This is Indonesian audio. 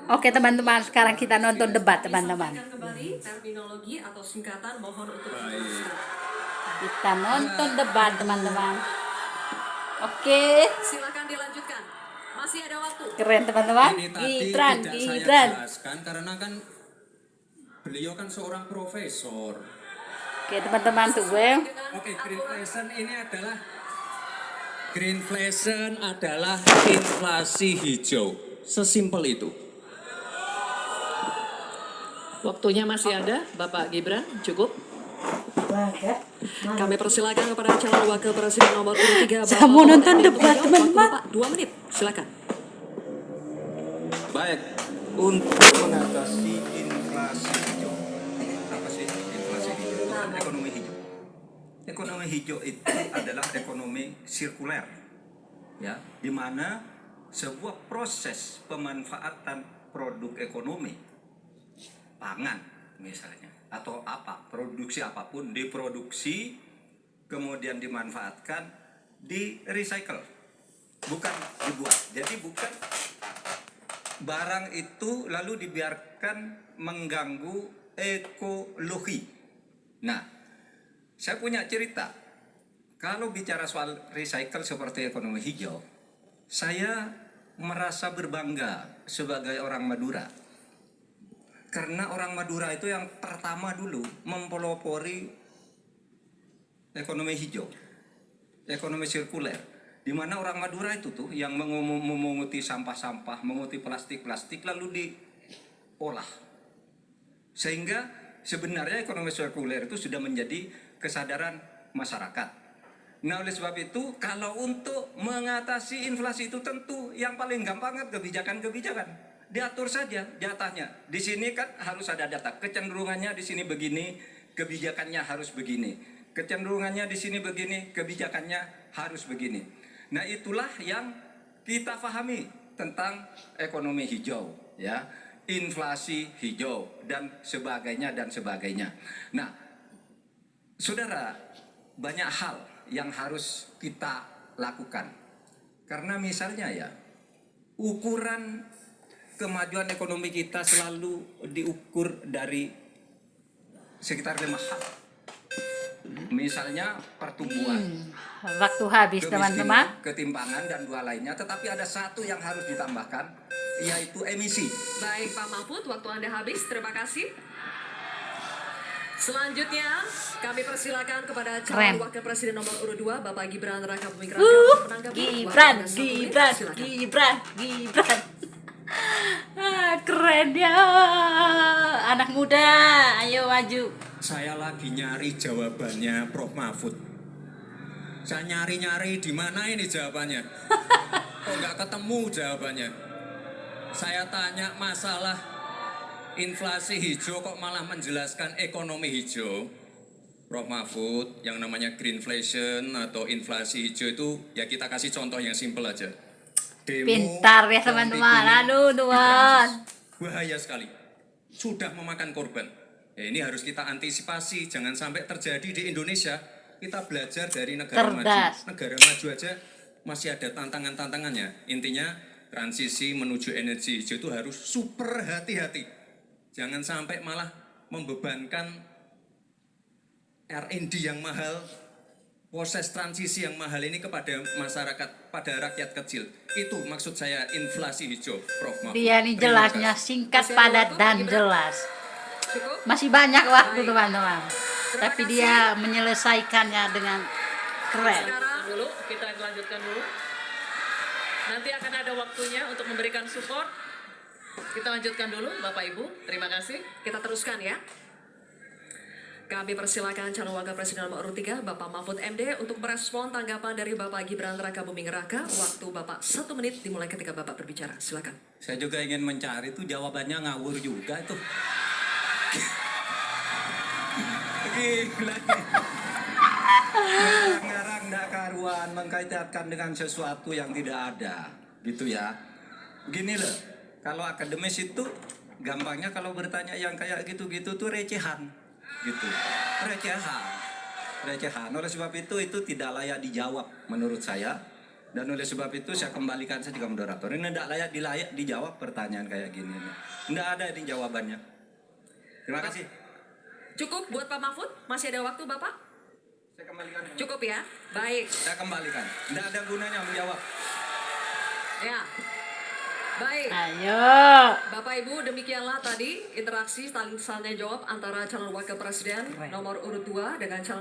Oke teman-teman, sekarang kita nonton debat teman-teman. Kembali terminologi atau singkatan mohon untuk Kita nonton debat teman-teman. Oke. silakan dilanjutkan. Masih ada waktu. Keren teman-teman. Ini tadi Gibran, tidak Gibran. saya jelaskan karena kan beliau kan seorang profesor. Oke teman-teman tuh gue. Oke, greenflation adalah inflasi hijau. Sesimpel itu. Waktunya masih ada, Bapak Gibran, cukup. Kami persilakan kepada calon wakil presiden nomor urut 3. Saya mau nonton debat, teman-teman. 2 menit, silakan. Baik, untuk mengatasi inflasi hijau. Apa sih inflasi hijau? Itu kan ekonomi hijau. Ekonomi hijau itu adalah ekonomi sirkuler. Ya, di mana sebuah proses pemanfaatan produk ekonomi pangan misalnya atau produksi apapun diproduksi kemudian dimanfaatkan di recycle bukan dibuat. Jadi bukan barang itu lalu dibiarkan mengganggu ekologi. Nah, saya punya cerita. Kalau bicara soal recycle seperti ekonomi hijau, saya merasa berbangga sebagai orang Madura. Karena orang Madura itu yang pertama dulu mempelopori ekonomi hijau, ekonomi sirkuler. Di mana orang Madura itu tuh yang memunguti sampah-sampah, menguti plastik-plastik lalu diolah. Sehingga sebenarnya ekonomi sirkuler itu sudah menjadi kesadaran masyarakat. Nah, oleh sebab itu kalau untuk mengatasi inflasi itu tentu yang paling gampang kan kebijakan-kebijakan. Diatur saja jatahnya. Di sini kan harus ada data. Kecenderungannya di sini begini, kebijakannya harus begini. Kecenderungannya di sini begini, kebijakannya harus begini. Nah, itulah yang kita pahami tentang ekonomi hijau, ya. Inflasi hijau dan sebagainya dan sebagainya. Nah, saudara, banyak hal yang harus kita lakukan. Karena misalnya ya, ukuran kemajuan ekonomi kita selalu diukur dari sekitar 5 hal. Misalnya pertumbuhan, Waktu habis teman-teman. ketimpangan dan 2 lainnya. Tetapi ada 1 yang harus ditambahkan, yaitu emisi. Baik Pak Mahfud, waktu Anda habis. Terima kasih. Selanjutnya, kami persilakan kepada calon wakil presiden nomor urut 2, Bapak Gibran Rakabuming Raka. Gibran. Keren ya. Anak muda, ayo maju. Saya lagi nyari jawabannya Prof. Mahfud. Saya nyari-nyari di mana ini jawabannya. Kok nggak ketemu jawabannya. Saya tanya masalah inflasi hijau kok malah menjelaskan ekonomi hijau. Prof. Mahfud, yang namanya greenflation atau inflasi hijau itu ya kita kasih contoh yang simpel aja. Demo, Pintar ya teman-teman. Aduh Tuhan. bahaya sekali. Sudah memakan korban. Ya, ini harus kita antisipasi, jangan sampai terjadi di Indonesia. Kita belajar dari negara maju. Negara maju aja masih ada tantangan-tantangannya. Intinya transisi menuju energi hijau itu harus super hati-hati. Jangan sampai malah membebankan R&D yang mahal, proses transisi yang mahal ini kepada masyarakat, pada rakyat kecil. Itu maksud saya inflasi hijau, Prof. Mahfud. Dia ini jelasnya singkat, padat dan jelas. Masih banyak waktu teman-teman. Tapi dia menyelesaikannya dengan keren. Sekarang dulu, kita lanjutkan dulu. Nanti akan ada waktunya untuk memberikan support. Kita lanjutkan dulu, Bapak Ibu. Terima kasih. Kita teruskan ya. Kami persilakan calon wakil presiden nomor urut 3, Bapak Mahfud MD, untuk merespon tanggapan dari Bapak Gibran Rakabuming Raka. Waktu Bapak 1 menit dimulai ketika Bapak berbicara. Silakan. Saya juga ingin mencari itu jawabannya ngawur juga itu. Gila. Ngarang ndak karuan mengkaitkan dengan sesuatu yang tidak ada, gitu ya. Begini loh, kalau akademis itu gampangnya kalau bertanya yang kayak gitu-gitu tuh recehan, gitu. Recehan. Oleh sebab itu tidak layak dijawab menurut saya. Dan oleh sebab itu saya kembalikan saja ke moderator. Ini tidak layak dijawab pertanyaan kayak gini. Tidak ada ini jawabannya. Terima kasih. Cukup buat Pak Mahfud? Masih ada waktu Bapak? Saya kembalikan. Cukup ya? Baik. Saya kembalikan. Tidak ada gunanya menjawab. Ya. Baik. Ayo. Bapak Ibu, demikianlah tadi interaksi saling tanya jawab antara calon wakil presiden nomor urut 2 dengan calon